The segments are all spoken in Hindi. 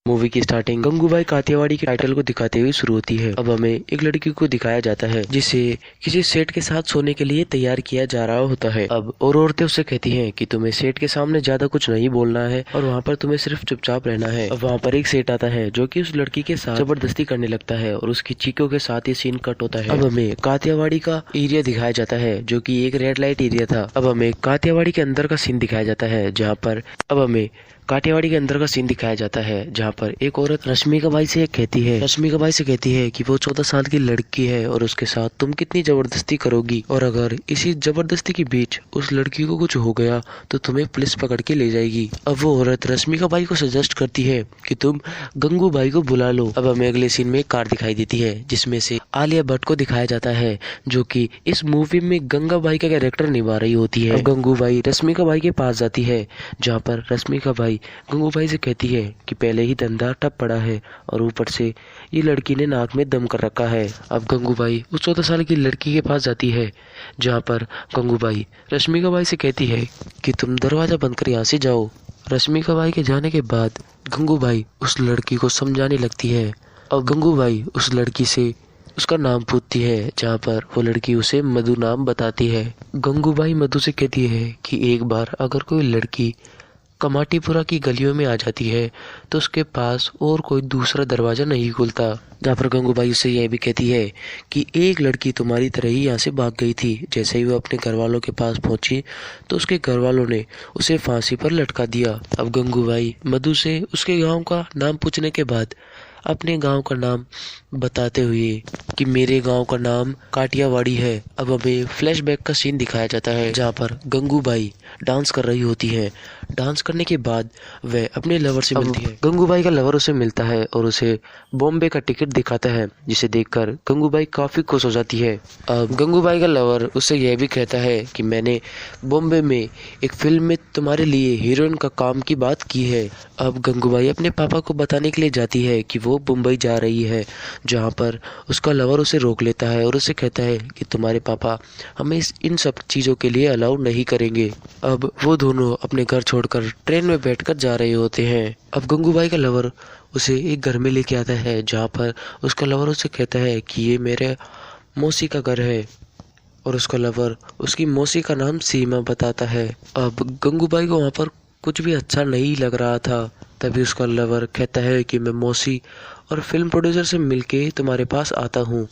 मूवी की स्टार्टिंग गंगूबाई काठियावाड़ी के टाइटल को दिखाते हुए शुरू होती है। अब हमें एक लड़की को दिखाया जाता है जिसे किसी सेठ के साथ सोने के लिए तैयार किया जा रहा होता है। अब और औरतें उससे कहती हैं कि तुम्हें सेठ के सामने ज्यादा कुछ नहीं बोलना है और वहाँ पर तुम्हें सिर्फ चुपचाप रहना है। अब वहाँ पर एक सेठ आता है जो कि उस लड़की के साथ जबरदस्ती करने लगता है और उसकी चीखों के साथ ये सीन कट होता है। अब हमें काठियावाड़ी का एरिया दिखाया जाता है जो कि एक रेड लाइट एरिया था। अब हमें काठियावाड़ी के अंदर का सीन दिखाया जाता है जहाँ पर जहाँ पर एक औरत रश्मिका बाई से कहती है कि वो 14 साल की लड़की है और उसके साथ तुम कितनी जबरदस्ती करोगी और अगर इसी जबरदस्ती के बीच उस लड़की को कुछ हो गया तो तुम्हें पुलिस पकड़ के ले जाएगी। अब वो औरत रश्मिका बाई को सजेस्ट करती है कि तुम गंगू बाई को बुला लो। अब हमें अगले सीन में एक कार दिखाई देती है जिसमें से आलिया भट्ट को दिखाया जाता है जो कि इस मूवी में गंगा बाई का कैरेक्टर निभा रही होती है। गंगू बाई रश्मिका बाई के पास जाती है जहाँ पर रश्मिका बाई गंगूबाई से कहती है कि पहले ही धंधा ठप पड़ा है और ऊपर से ये लड़की ने नाक में दम कर रखा है। अब गंगूबाई उस 14 साल की लड़की के पास जाती है जहाँ पर गंगूबाई रश्मिका बाई से कहती है कि तुम दरवाजा बंद कर यहाँ से जाओ। रश्मिका बाई के जाने के बाद गंगूबाई उस लड़की को समझाने लगती है। अब गंगूबाई उस लड़की से उसका नाम पूछती है जहाँ पर वो लड़की उसे मधु नाम बताती है। गंगूबाई मधु से कहती है कि एक बार अगर कोई लड़की कमाटीपुरा की गलियों में आ जाती है तो उसके पास और कोई दूसरा दरवाजा नहीं खुलता। जहाँ पर गंगूबाई उससे यह भी कहती है कि एक लड़की तुम्हारी तरह ही यहाँ से भाग गई थी। जैसे ही वो अपने घर वालों के पास पहुंची तो उसके घर वालों ने उसे फांसी पर लटका दिया। अब गंगूबाई मधु से उसके गांव का नाम पूछने के बाद अपने गांव का नाम बताते हुए कि मेरे गांव का नाम काठियावाड़ी है। अब हमें फ्लैशबैक का सीन दिखाया जाता है जहां पर गंगूबाई डांस कर रही होती है। डांस करने के बाद वह अपने लवर से मिलती है। गंगूबाई का लवर उसे मिलता है और उसे बॉम्बे का टिकट दिखाता है जिसे देखकर गंगूबाई काफी खुश हो जाती है। अब गंगूबाई का लवर उसे यह भी कहता है कि मैंने बॉम्बे में एक फिल्म में तुम्हारे लिए हीरोइन का काम की बात की है। अब गंगूबाई अपने पापा को बताने के लिए जाती है कि वो मुंबई जा रही है जहाँ पर उसका लवर उसे रोक लेता है और उसे कहता है कि तुम्हारे पापा हमें इन सब चीज़ों के लिए अलाउ नहीं करेंगे। अब वो दोनों अपने घर छोड़कर ट्रेन में बैठकर जा रहे होते हैं। अब गंगूबाई का लवर उसे एक घर में लेके आता है जहाँ पर उसका लवर उसे कहता है कि ये मेरे मौसी का घर है और उसका लवर उसकी मौसी का नाम सीमा बताता है। अब गंगूबाई को वहाँ पर कुछ भी अच्छा नहीं लग रहा था। तभी उसका लवर कहता है कि मैं मौसी और फिल्म प्रोड्यूसर से मिलके तुम्हारे पास आता हूँ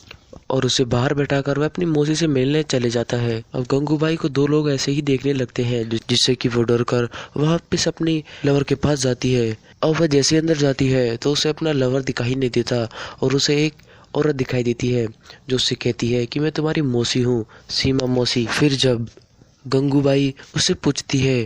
और उसे बाहर बैठाकर वह अपनी मौसी से मिलने चले जाता है। अब गंगूबाई को दो लोग ऐसे ही देखने लगते हैं जिससे कि वो डर कर वापस अपनी लवर के पास जाती है। अब वह जैसे अंदर जाती है तो उसे अपना लवर दिखाई नहीं देता और उसे एक औरत दिखाई देती है जो उससे कहती है कि मैं तुम्हारी मौसी हूँ, सीमा मौसी। फिर जब गंगूबाई उससे पूछती है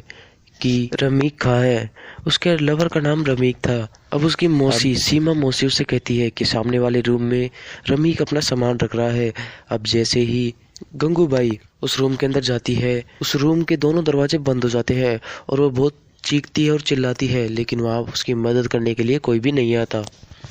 कि रमीक कहाँ है, उसके लवर का नाम रमीक था। अब उसकी मौसी सीमा मौसी उससे कहती है कि सामने वाले रूम में रमीक अपना सामान रख रहा है। अब जैसे ही गंगूबाई उस रूम के अंदर जाती है उस रूम के दोनों दरवाजे बंद हो जाते हैं और वो बहुत चीखती है और चिल्लाती है लेकिन वहाँ उसकी मदद करने के लिए कोई भी नहीं आता।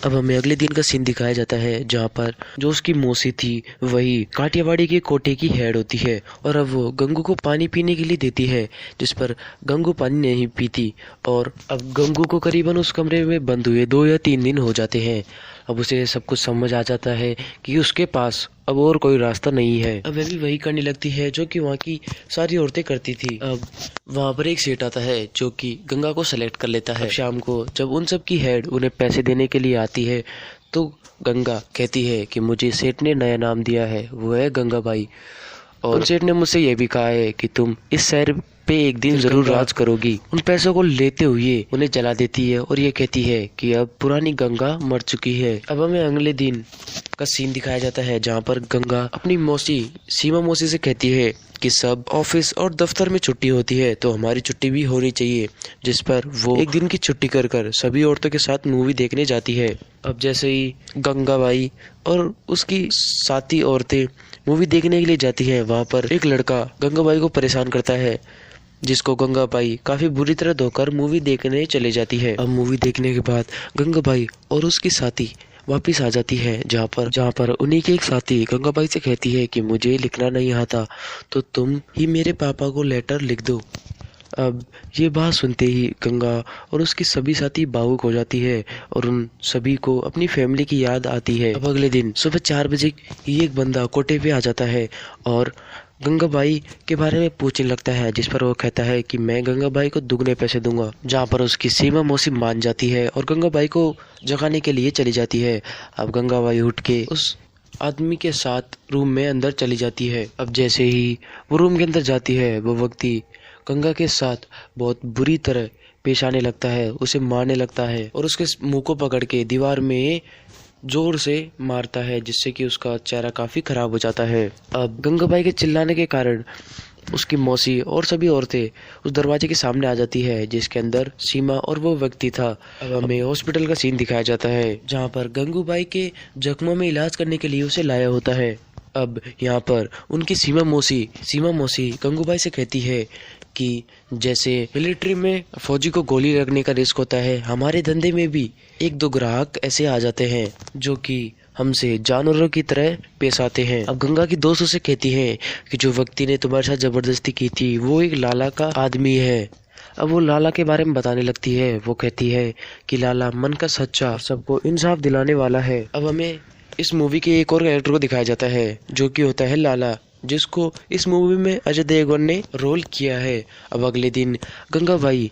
अब हमें अगले दिन का सीन दिखाया जाता है जहाँ पर जो उसकी मौसी थी वही काठियावाड़ी के कोटे की हेड होती है और अब वो गंगू को पानी पीने के लिए देती है जिस पर गंगू पानी नहीं पीती और अब गंगू को करीबन उस कमरे में बंद हुए 2 या 3 दिन हो जाते हैं। अब उसे सब कुछ समझ आ जाता है कि उसके पास अब और कोई रास्ता नहीं है। अब वह भी वही करने लगती है जो कि वहाँ की सारी औरतें करती थी। अब वहाँ पर एक सेठ आता है जो कि गंगा को सेलेक्ट कर लेता है। शाम को जब उन सब की हेड उन्हें पैसे देने के लिए आती है तो गंगा कहती है कि मुझे सेठ ने नया नाम दिया है, वो है गंगाबाई और सेठ ने मुझसे यह भी कहा है कि तुम इस शहर पे एक दिन जरूर राज करोगी। उन पैसों को लेते हुए उन्हें जला देती है और ये कहती है कि अब पुरानी गंगा मर चुकी है। अब हमें अगले दिन का सीन दिखाया जाता है जहाँ पर गंगा अपनी मौसी सीमा मौसी से कहती है कि सब ऑफिस और दफ्तर में छुट्टी होती है तो हमारी छुट्टी भी होनी चाहिए, जिस पर वो एक दिन की छुट्टी कर कर सभी औरतों के साथ मूवी देखने जाती है। अब जैसे ही गंगाबाई और उसकी साथी औरतें मूवी देखने के लिए जाती हैं वहाँ पर एक लड़का गंगाबाई को परेशान करता है जिसको गंगाबाई काफी बुरी तरह धोकर मूवी देखने चले जाती है। अब मूवी देखने के बाद गंगाबाई और उसकी साथी वापिस आ जाती है जहाँ पर उन्हीं की एक साथी गंगाबाई से कहती है कि मुझे लिखना नहीं आता तो तुम ही मेरे पापा को लेटर लिख दो। अब ये बात सुनते ही गंगा और उसकी सभी साथी भावुक हो जाती है और उन सभी को अपनी फैमिली की याद आती है। अब अगले दिन सुबह 4 बजे ये एक बंदा कोटे पे आ जाता है और गंगाबाई के बारे में पूछने लगता है, जिस पर वो कहता है कि मैं गंगाबाई को दुगने पैसे दूंगा। जहाँ पर उसकी सीमा मौसी मान जाती है और गंगाबाई को जगाने के लिए चली जाती है। अब गंगाबाई उठ के उस आदमी के साथ रूम में अंदर चली जाती है। अब जैसे ही वो रूम के अंदर जाती है, वो व्यक्ति गंगा के साथ बहुत बुरी तरह पेश आने लगता है, उसे मारने लगता है और उसके मुंह को पकड़ के दीवार में जोर से मारता है, जिससे कि उसका चेहरा काफी खराब हो जाता है। अब गंगाबाई के चिल्लाने के कारण उसकी मौसी और सभी औरतें उस दरवाजे के सामने आ जाती है, जिसके अंदर सीमा और वो व्यक्ति था। अब हमें हॉस्पिटल का सीन दिखाया जाता है, जहाँ पर गंगूबाई के जख्मों में इलाज करने के लिए उसे लाया होता है। अब यहाँ पर उनकी सीमा मौसी गंगूबाई से कहती है कि जैसे मिलिट्री में फौजी को गोली लगने का रिस्क होता है, हमारे धंधे में भी 1-2 ग्राहक ऐसे आ जाते हैं जो कि हमसे जानवरों की तरह पेश आते हैं। अब गंगा की दोस्त उसे कहती है कि जो व्यक्ति ने तुम्हारे साथ जबरदस्ती की थी वो एक लाला का आदमी है। अब वो लाला के बारे में बताने लगती है। वो कहती है कि लाला मन का सच्चा, सबको इंसाफ दिलाने वाला है। अब हमें इस मूवी के एक और कैरेक्टर को दिखाया जाता है, जो कि होता है लाला, जिसको इस मूवी में अजय देवगन ने रोल किया है। अब अगले दिन गंगाबाई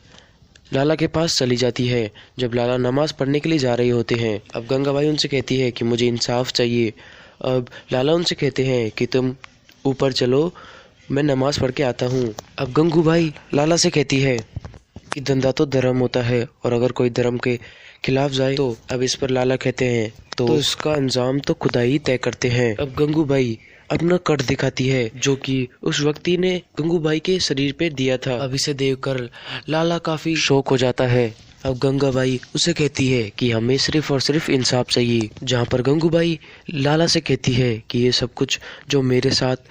लाला के पास चली जाती है, जब लाला नमाज पढ़ने के लिए जा रहे होते हैं। अब गंगाबाई उनसे कहती है कि मुझे इंसाफ चाहिए। अब लाला उनसे कहते हैं कि तुम ऊपर चलो, मैं नमाज पढ़ के आता हूँ। अब गंगूबाई लाला से कहती है कि धंधा तो धर्म होता है और अगर कोई धर्म के खिलाफ जाए तो। अब इस पर लाला कहते हैं तो इसका अंजाम तो खुदा ही तय करते हैं। अब गंगूबाई अपना कट दिखाती है, जो कि उस व्यक्ति ने गंगूबाई के शरीर पे दिया था। अब इसे देखकर लाला काफी शौक हो जाता है। अब गंगाबाई उसे कहती है कि हमें सिर्फ और सिर्फ इंसाफ चाहिए। जहाँ पर गंगूबाई लाला से कहती है कि ये सब कुछ जो मेरे साथ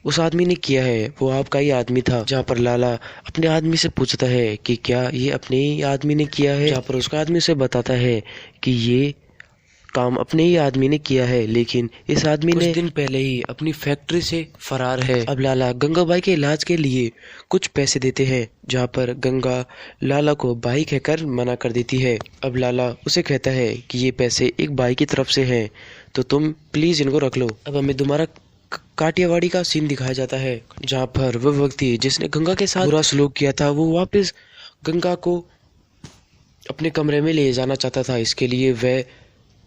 उस आदमी ने किया है वो आपका ही आदमी था। जहाँ पर लाला अपने आदमी से पूछता है कि क्या ये अपने ही आदमी ने किया है, जहाँ पर उसका आदमी उसे बताता है कि ये काम अपने ही आदमी ने किया है, लेकिन इस आदमी ने कुछ दिन पहले ही अपनी फैक्ट्री से फरार है। अब लाला गंगाबाई के इलाज के लिए कुछ पैसे देते हैं, जहाँ पर गंगा लाला को भाई कहकर मना कर देती है। अब लाला उसे कहता है कि ये पैसे एक भाई की तरफ से हैं, तो तुम प्लीज इनको रख लो। अब हमें दोबारा काठियावाड़ी का सीन दिखाया जाता है, जहाँ पर वह व्यक्ति जिसने गंगा के साथ बुरा सलूक किया था वो वापस गंगा को अपने कमरे में ले जाना चाहता था। इसके लिए वह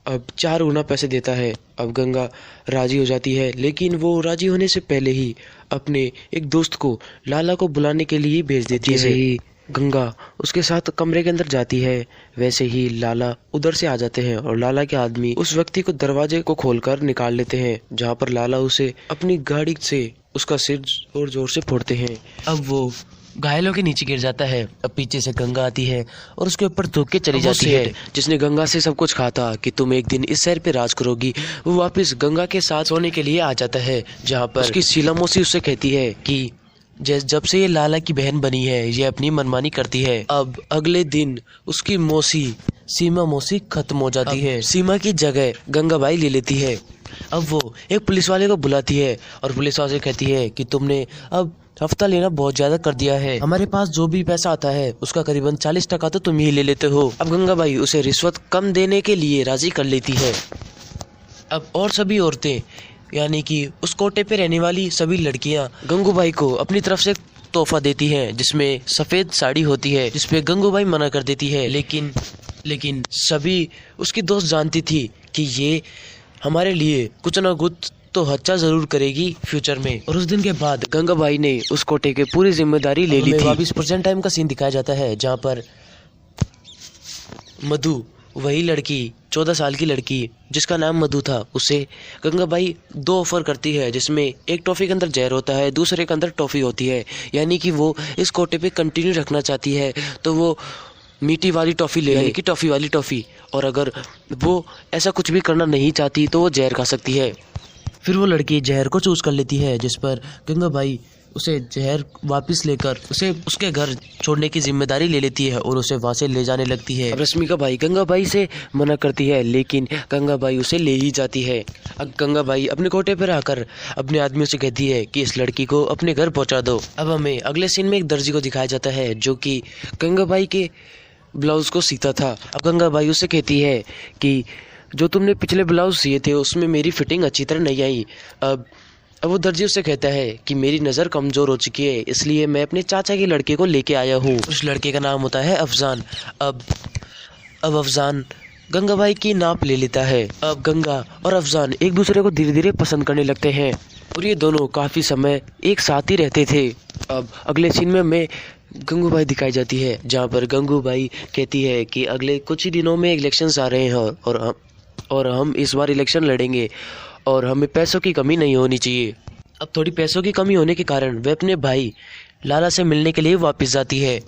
अब 4 गुना पैसे देता है। अब गंगा राजी हो जाती है, लेकिन वो राजी होने से पहले ही अपने एक दोस्त को लाला को बुलाने के लिए भेज देती है। जैसे ही गंगा उसके साथ कमरे के अंदर जाती है, वैसे ही लाला उधर से आ जाते हैं और लाला के आदमी उस व्यक्ति को दरवाजे को खोलकर निकाल लेते हैं, जहाँ पर लाला उसे अपनी गाड़ी से उसका सिर जोर जोर से फोड़ते हैं। अब वो घायलों के नीचे गिर जाता है। अब पीछे से गंगा आती है और उसके ऊपर थूक के चली जाती है, जिसने गंगा से सब कुछ कहा था कि तुम एक दिन इस शहर पे राज करोगी। वो वापस गंगा के साथ सोने के लिए आ जाता है, जहाँ पर उसकी शीला मौसी उससे कहती है कि जब से ये लाला की बहन बनी है ये अपनी मनमानी करती है। अब अगले दिन उसकी मौसी सीमा मौसी खत्म हो जाती है। सीमा की जगह गंगाबाई ले लेती है। अब वो एक पुलिस वाले को बुलाती है और पुलिस वाले से कहती है कि तुमने अब हफ्ता लेना बहुत ज्यादा कर दिया है, हमारे पास जो भी पैसा आता है उसका करीबन 40% तो तुम ही ले लेते हो। अब गंगाबाई उसे रिश्वत कम देने के लिए राजी कर लेती है। अब और सभी औरतें यानी कि उस कोटे पे रहने वाली सभी लड़कियां गंगूबाई को अपनी तरफ से तोहफा देती हैं, जिसमें सफेद साड़ी होती है, जिसपे गंगूबाई मना कर देती है। लेकिन सभी उसकी दोस्त जानती थी कि ये हमारे लिए कुछ ना कुछ तो अच्छा जरूर करेगी फ्यूचर में। और उस दिन के बाद गंगाबाई ने उस कोटे की पूरी जिम्मेदारी ले ली थी। वापिस प्रेजेंट टाइम का सीन दिखाया जाता है, जहाँ पर मधु, वही लड़की 14 साल की लड़की जिसका नाम मधु था, उसे गंगाबाई 2 ऑफर करती है, जिसमें एक टॉफी के अंदर जहर होता है, दूसरे के अंदर टॉफी होती है। यानी कि वो इस कोटे पे कंटिन्यू रखना चाहती है तो वो मीठी वाली टॉफी ले यानी कि टॉफी वाली टॉफी, और अगर वो ऐसा कुछ भी करना नहीं चाहती तो वो जहर खा सकती है। फिर वो लड़की जहर को चूज कर लेती है, जिस पर गंगाबाई उसे जहर वापस लेकर उसे उसके घर छोड़ने की जिम्मेदारी ले लेती है और उसे वहां से ले जाने लगती है। अब रश्मिकाबाई गंगाबाई से मना करती है, लेकिन गंगाबाई उसे ले ही जाती है। अब गंगाबाई अपने कोटे पर आकर अपने आदमियों से कहती है कि इस लड़की को अपने घर पहुंचा दो। अब हमें अगले सीन में एक दर्जी को दिखाया जाता है जो कि गंगाबाई के ब्लाउज को सीता था। अब गंगाबाई उससे कहती है कि जो तुमने पिछले ब्लाउज सिए थे उसमें मेरी फिटिंग अच्छी तरह नहीं आई। अब वो दर्जी उससे कहता है कि मेरी नज़र कमज़ोर हो चुकी है, इसलिए मैं अपने चाचा के लड़के को लेके आया हूँ। उस लड़के का नाम होता है अफजान। अब अफजान गंगाबाई की नाप ले लेता है। अब गंगा और अफजान एक दूसरे को धीरे धीरे पसंद करने लगते हैं और ये दोनों काफ़ी समय एक साथ ही रहते थे। अब अगले सीन में हमें गंगूबाई दिखाई जाती है, जहाँ पर गंगूबाई कहती है कि अगले कुछ ही दिनों में इलेक्शंस आ रहे हैं और हम इस बार इलेक्शन लड़ेंगे और हमें पैसों की कमी नहीं होनी चाहिए। अब थोड़ी पैसों की कमी होने के कारण वह अपने भाई लाला से मिलने के लिए वापस जाती है,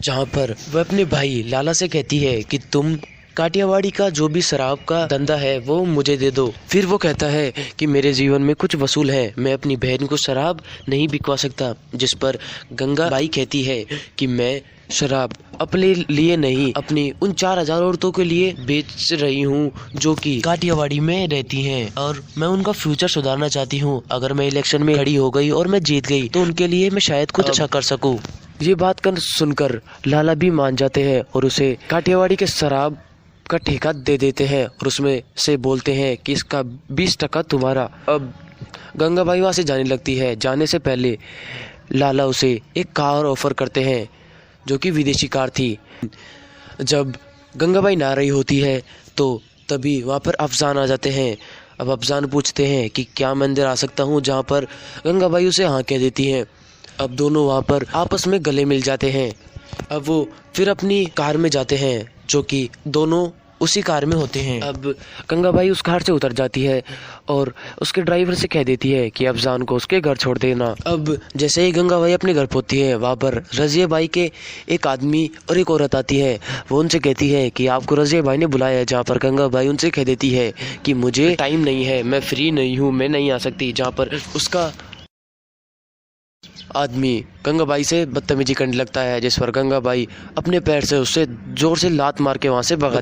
जहाँ पर वह अपने भाई लाला से कहती है कि तुम काठियावाड़ी का जो भी शराब का धंधा है वो मुझे दे दो। फिर वो कहता है कि मेरे जीवन में कुछ वसूल है, मैं अपनी बहन को शराब नहीं बिकवा सकता। जिस पर गंगाबाई कहती है कि मैं शराब अपने लिए नहीं, अपनी उन 4000 औरतों के लिए बेच रही हूँ जो कि काठियावाड़ी में रहती हैं और मैं उनका फ्यूचर सुधारना चाहती हूँ। अगर मैं इलेक्शन में खड़ी हो गई और मैं जीत गई तो उनके लिए मैं शायद कुछ अच्छा कर सकूँ। ये बात कर सुनकर लाला भी मान जाते हैं और उसे काठियावाड़ी के शराब का ठेका दे देते हैं और उसमें से बोलते हैं कि इसका 20% तुम्हारा। अब गंगाबाई वहाँ से जाने लगती है। जाने से पहले लाला उसे एक कार ऑफर करते हैं जो कि विदेशी कार थी। जब गंगाबाई ना रही होती है तो तभी वहाँ पर अफजान आ जाते हैं। अब अफजान पूछते हैं कि क्या मैं अंदर आ सकता हूँ, जहाँ पर गंगाबाई उसे हाँ कह देती हैं। अब दोनों वहाँ पर आपस में गले मिल जाते हैं। अब वो फिर अपनी कार में जाते हैं जो कि दोनों उसी कार में होते हैं। अब गंगाबाई उस कार से उतर जाती है और उसके ड्राइवर से कह देती है कि अफजान को उसके घर छोड़ देना। अब जैसे ही गंगाबाई अपने घर पहुंचती है, वहाँ पर रजिया बाई के एक आदमी और एक औरत आती है। वो उनसे कहती है कि आपको रजिया बाई ने बुलाया है, जहाँ पर गंगाबाई उनसे कह देती है कि मुझे टाइम नहीं है, मैं फ्री नहीं हूँ, मैं नहीं आ सकती। जहाँ पर उसका आदमी गंगाबाई से बदतमीजी करने लगता है, जिस पर गंगाबाई अपने पैर से उससे जोर से लात मार के वहाँ से भगा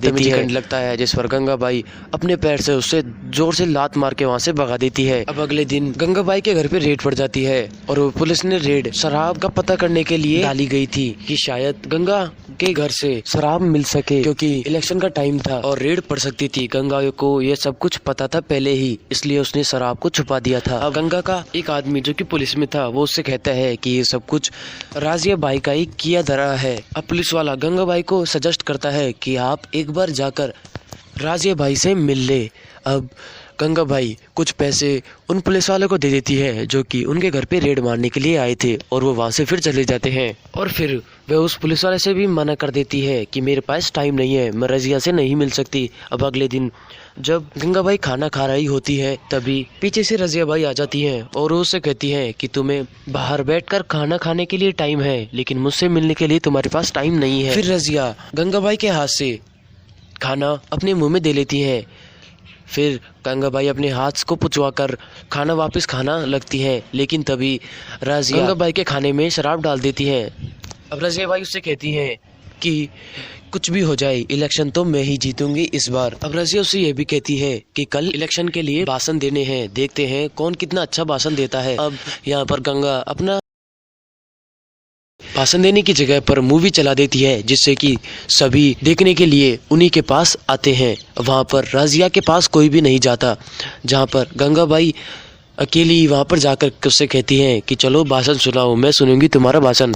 देती है। अब अगले दिन गंगाबाई के घर पे रेड पड़ जाती है और वो पुलिस ने रेड शराब का पता करने के लिए डाली गई थी कि शायद गंगा के घर से शराब मिल सके, क्योंकि इलेक्शन का टाइम था और रेड पड़ सकती थी। गंगा को ये सब कुछ पता था पहले ही, इसलिए उसने शराब को छुपा दिया था। अब गंगा का एक आदमी जो कि पुलिस में था वो उससे कहता है कि ये सब कुछ राजिया बाई का ही किया धरा है। अब पुलिस वाला गंगाबाई को सजेस्ट करता है कि आप एक बार जाकर राजिया बाई से मिल ले। अब गंगाबाई कुछ पैसे उन पुलिस वालों को दे देती है जो कि उनके घर पे रेड मारने के लिए आए थे और वो वहाँ से फिर चले जाते हैं। और फिर वह उस पुलिस वाले से भी मना कर देती है कि मेरे पास टाइम नहीं है, मैं रजिया से नहीं मिल सकती। अब अगले दिन जब गंगाबाई खाना खा रही होती है तभी पीछे से रजिया बाई आ जाती हैं और उससे कहती हैं कि तुम्हें बाहर बैठकर खाना खाने के लिए टाइम है, लेकिन मुझसे मिलने के लिए तुम्हारे पास टाइम नहीं है। फिर रजिया गंगाबाई के हाथ से खाना अपने मुंह में दे लेती है। फिर गंगाबाई अपने हाथ को पुचवाकर खाना वापस खाना लगती है, लेकिन तभी रजिया गंगाबाई के खाने में शराब डाल देती है। अब रजिया बाई उससे कहती हैं कि कुछ भी हो जाए इलेक्शन तो मैं ही जीतूंगी इस बार। अब रजिया उससे ये भी कहती है कि कल इलेक्शन के लिए भाषण देने हैं, देखते हैं कौन कितना अच्छा भाषण देता है। अब यहाँ पर गंगा अपना भाषण देने की जगह पर मूवी चला देती है, जिससे कि सभी देखने के लिए उन्हीं के पास आते हैं। वहाँ पर रजिया के पास कोई भी नहीं जाता, जहाँ पर गंगाबाई अकेली वहाँ पर जाकर उससे कहती है कि चलो भाषण सुनाओ, मैं सुनूंगी तुम्हारा भाषण।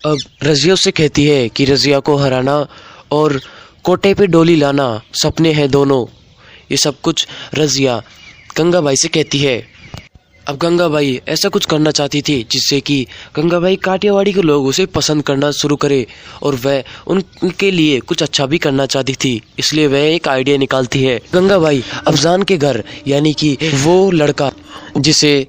अब रजिया उससे कहती है कि रजिया को हराना और कोटे पे डोली लाना सपने हैं दोनों। ये सब कुछ रजिया गंगाबाई से कहती है। अब गंगाबाई ऐसा कुछ करना चाहती थी जिससे कि गंगाबाई काठियावाड़ी के लोग उसे पसंद करना शुरू करे और वह उनके लिए कुछ अच्छा भी करना चाहती थी, इसलिए वह एक आइडिया निकालती है। गंगाबाई अफजान के घर, यानी कि वो लड़का जिसे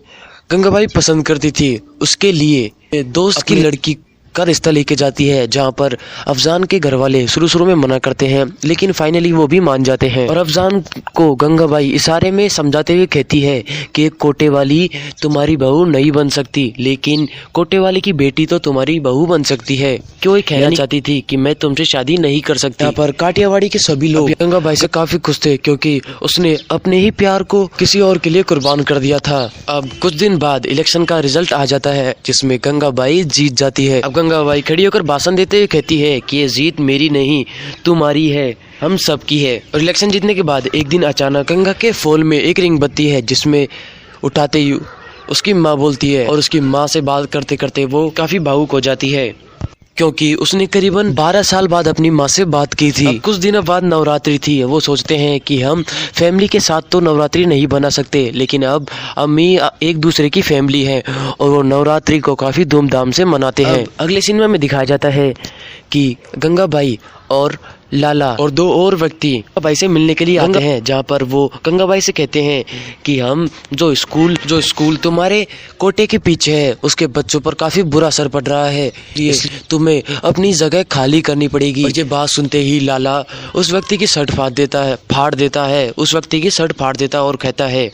गंगाबाई पसंद करती थी, उसके लिए दोस्त की लड़की का रिश्ता लेके जाती है, जहाँ पर अफजान के घर वाले शुरू में मना करते हैं, लेकिन फाइनली वो भी मान जाते हैं। और अफजान को गंगाबाई इशारे में समझाते हुए कहती है कि एक कोटे वाली तुम्हारी बहू नहीं बन सकती, लेकिन कोटे वाले की बेटी तो तुम्हारी बहू बन सकती है। क्यों कहना चाहती थी कि मैं तुमसे शादी नहीं कर सकती। यहाँ पर काठियावाड़ी के सभी लोग गंगाबाई से काफी खुश थे, क्योंकि उसने अपने ही प्यार को किसी और के लिए कुर्बान कर दिया था। अब कुछ दिन बाद इलेक्शन का रिजल्ट आ जाता है, जिसमें गंगाबाई जीत जाती है। अब गंगाबाई खड़ी होकर भाषण देते हुए कहती है कि ये जीत मेरी नहीं तुम्हारी है, हम सब की है। और इलेक्शन जीतने के बाद एक दिन अचानक गंगा के फोन में एक रिंग बत्ती है, जिसमें उठाते ही उसकी माँ बोलती है। और उसकी माँ से बात करते करते वो काफी भावुक हो जाती है, क्योंकि उसने करीबन 12 साल बाद अपनी माँ से बात की थी। अब कुछ दिनों बाद नवरात्रि थी। वो सोचते हैं कि हम फैमिली के साथ तो नवरात्रि नहीं बना सकते, लेकिन अब अम्मी एक दूसरे की फैमिली है और वो नवरात्रि को काफ़ी धूमधाम से मनाते हैं। अगले सिनेमा में दिखाया जाता है कि गंगाबाई और लाला और दो और व्यक्ति गंगाबाई से मिलने के लिए आते हैं, जहाँ पर वो गंगाबाई से कहते हैं कि हम जो स्कूल तुम्हारे कोटे के पीछे है, उसके बच्चों पर काफी बुरा असर पड़ रहा है, इसलिए तुम्हें अपनी जगह खाली करनी पड़ेगी। और ये बात सुनते ही लाला उस व्यक्ति की शर्ट फाड़ देता है उस व्यक्ति की शर्ट फाड़ देता है और कहता है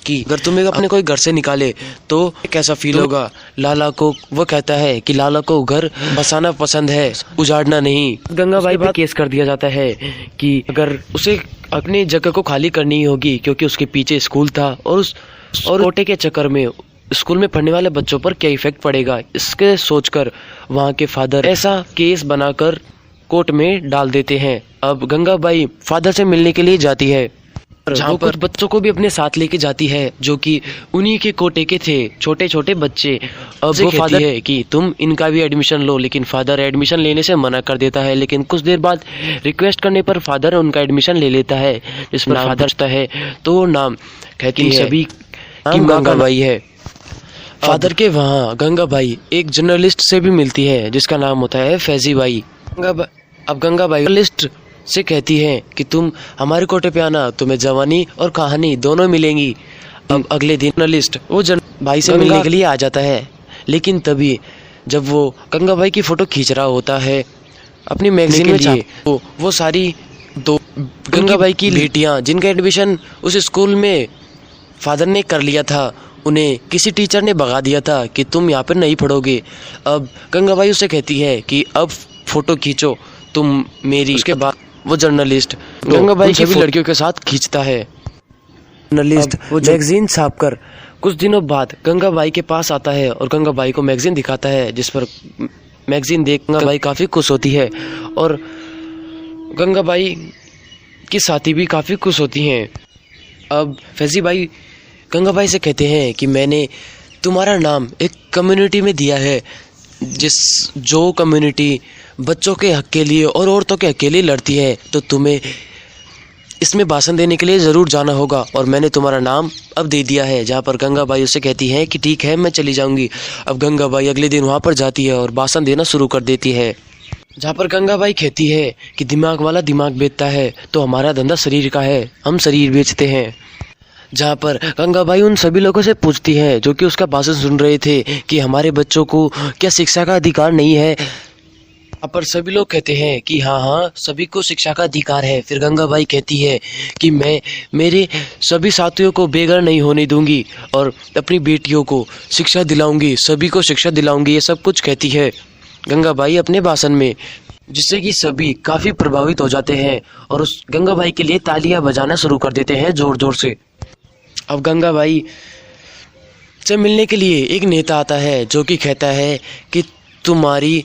कि अगर तुम्हें अपने कोई घर से निकाले तो कैसा फील होगा। लाला को वो कहता है कि लाला को घर बसाना पसंद है, उजाड़ना नहीं। गंगाबाई पर केस कर दिया जाता है कि अगर उसे अपनी जगह को खाली करनी होगी, क्योंकि उसके पीछे स्कूल था और कोटे के चक्कर में स्कूल में पढ़ने वाले बच्चों पर क्या इफेक्ट पड़ेगा, इसके सोचकर वहाँ के फादर ऐसा केस बनाकर कोर्ट में डाल देते हैं। अब गंगाबाई फादर से मिलने के लिए जाती है, जहाँ पर बच्चों को भी अपने साथ लेके जाती है, जो कि उन्हीं के कोटे के थे, छोटे छोटे बच्चे। अब वो फादर है कि तुम इनका भी एडमिशन लो, लेकिन फादर एडमिशन लेने से मना कर देता है। लेकिन कुछ देर बाद रिक्वेस्ट करने पर फादर उनका एडमिशन ले लेता है, जिसमें फादर है तो वो नाम कहती है सभी की गंगाबाई है। फादर के वहाँ गंगाबाई एक जर्नलिस्ट से भी मिलती है, जिसका नाम होता है फैजी बाई। अब गंगाबाई जर्नलिस्ट से कहती है कि तुम हमारे कोटे पे आना, तुम्हें जवानी और कहानी दोनों मिलेंगी। अब अगले दिन जर्नलिस्ट वो भाई से मिलने के लिए आ जाता है, लेकिन तभी जब वो गंगाबाई की फोटो खींच रहा होता है अपनी मैगजीन में, वो सारी दो गंगाबाई की बेटियां जिनका एडमिशन उस स्कूल में फादर ने कर लिया था, उन्हें किसी टीचर ने भगा दिया था कि तुम यहाँ पर नहीं पढ़ोगे। अब गंगाबाई उसे कहती है कि अब फोटो खींचो तुम मेरी। उसके बाद वो जर्नलिस्ट गंगाबाई सभी लड़कियों के साथ खींचता है। जर्नलिस्ट वो मैगजीन छाप कर कुछ दिनों बाद गंगाबाई के पास आता है और गंगाबाई को मैगजीन दिखाता है, जिस पर मैगजीन देख गंगाबाई काफ़ी खुश होती है और गंगाबाई की साथी भी काफ़ी खुश होती हैं। अब फैजी बाई गंगाबाई से कहते हैं कि मैंने तुम्हारा नाम एक कम्युनिटी में दिया है, जो कम्युनिटी बच्चों के हक के लिए और औरतों के हक के लिए लड़ती है, तो तुम्हें इसमें भाषण देने के लिए ज़रूर जाना होगा और मैंने तुम्हारा नाम अब दे दिया है। जहाँ पर गंगाबाई उससे कहती है कि ठीक है मैं चली जाऊँगी। अब गंगाबाई अगले दिन वहाँ पर जाती है और भाषण देना शुरू कर देती है, जहाँ पर गंगाबाई कहती है कि दिमाग वाला दिमाग बेचता है तो हमारा धंधा शरीर का है, हम शरीर बेचते हैं। जहाँ पर गंगाबाई उन सभी लोगों से पूछती है जो कि उसका भाषण सुन रहे थे कि हमारे बच्चों को क्या शिक्षा का अधिकार नहीं है। यहाँ पर सभी लोग कहते हैं कि हाँ सभी को शिक्षा का अधिकार है। फिर गंगाबाई कहती है कि मैं मेरे सभी साथियों को बेघर नहीं होने दूंगी और अपनी बेटियों को शिक्षा दिलाऊंगी, सभी को शिक्षा दिलाऊंगी, ये सब कुछ कहती है गंगाबाई अपने भाषण में, जिससे कि सभी काफ़ी प्रभावित हो जाते हैं और उस गंगाबाई के लिए तालियां बजाना शुरू कर देते हैं ज़ोर ज़ोर से। अब गंगाबाई से मिलने के लिए एक नेता आता है, जो कि कहता है कि तुम्हारी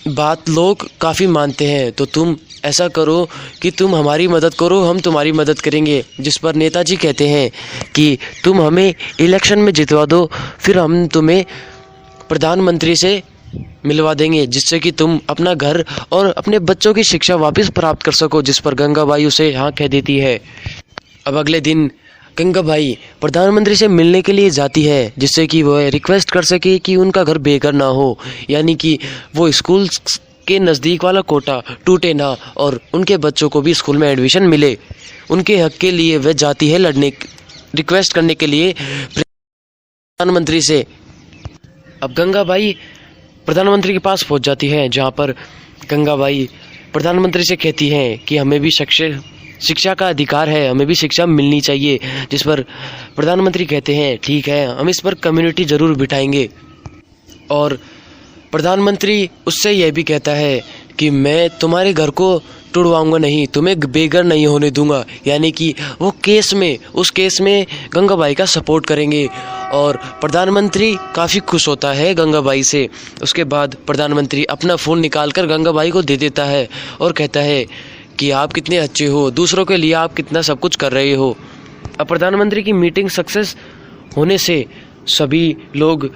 बात लोग काफ़ी मानते हैं, तो तुम ऐसा करो कि तुम हमारी मदद करो, हम तुम्हारी मदद करेंगे। जिस पर नेताजी कहते हैं कि तुम हमें इलेक्शन में जितवा दो, फिर हम तुम्हें प्रधानमंत्री से मिलवा देंगे, जिससे कि तुम अपना घर और अपने बच्चों की शिक्षा वापस प्राप्त कर सको। जिस पर गंगाबाई उसे हाँ कह देती है। अब अगले दिन गंगाबाई प्रधानमंत्री से मिलने के लिए जाती है, जिससे कि वह रिक्वेस्ट कर सके कि उनका घर बेघर ना हो, यानी कि वो स्कूल के नज़दीक वाला कोटा टूटे ना और उनके बच्चों को भी स्कूल में एडमिशन मिले। उनके हक के लिए वह जाती है रिक्वेस्ट करने के लिए प्रधानमंत्री से। अब गंगाबाई प्रधानमंत्री के पास पहुंच जाती है, जहां पर गंगाबाई प्रधानमंत्री से कहती हैं कि हमें भी शिक्षा का अधिकार है, हमें भी शिक्षा मिलनी चाहिए। जिस पर प्रधानमंत्री कहते हैं ठीक है, हम इस पर कम्युनिटी ज़रूर बिठाएंगे। और प्रधानमंत्री उससे यह भी कहता है कि मैं तुम्हारे घर को तुड़वाऊंगा नहीं, तुम्हें बेघर नहीं होने दूंगा। यानी कि वो उस केस में गंगाबाई का सपोर्ट करेंगे। और प्रधानमंत्री काफ़ी खुश होता है गंगाबाई से। उसके बाद प्रधानमंत्री अपना फ़ोन निकाल कर गंगाबाई को दे देता है और कहता है कि आप कितने अच्छे हो, दूसरों के लिए आप कितना सब कुछ कर रहे हो। अब प्रधानमंत्री की मीटिंग सक्सेस होने से सभी लोग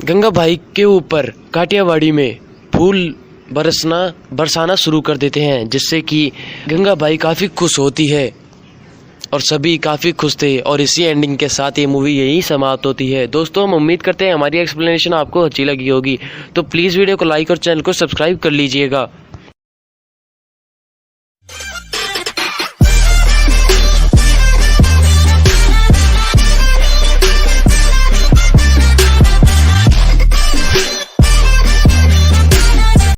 गंगाबाई के ऊपर काठियावाड़ी में फूल बरसाना शुरू कर देते हैं, जिससे कि गंगाबाई काफ़ी खुश होती है और सभी काफ़ी खुश थे। और इसी एंडिंग के साथ ये मूवी यही समाप्त होती है। दोस्तों, हम उम्मीद करते हैं हमारी एक्सप्लेनेशन आपको अच्छी लगी होगी, तो प्लीज़ वीडियो को लाइक और चैनल को सब्सक्राइब कर लीजिएगा।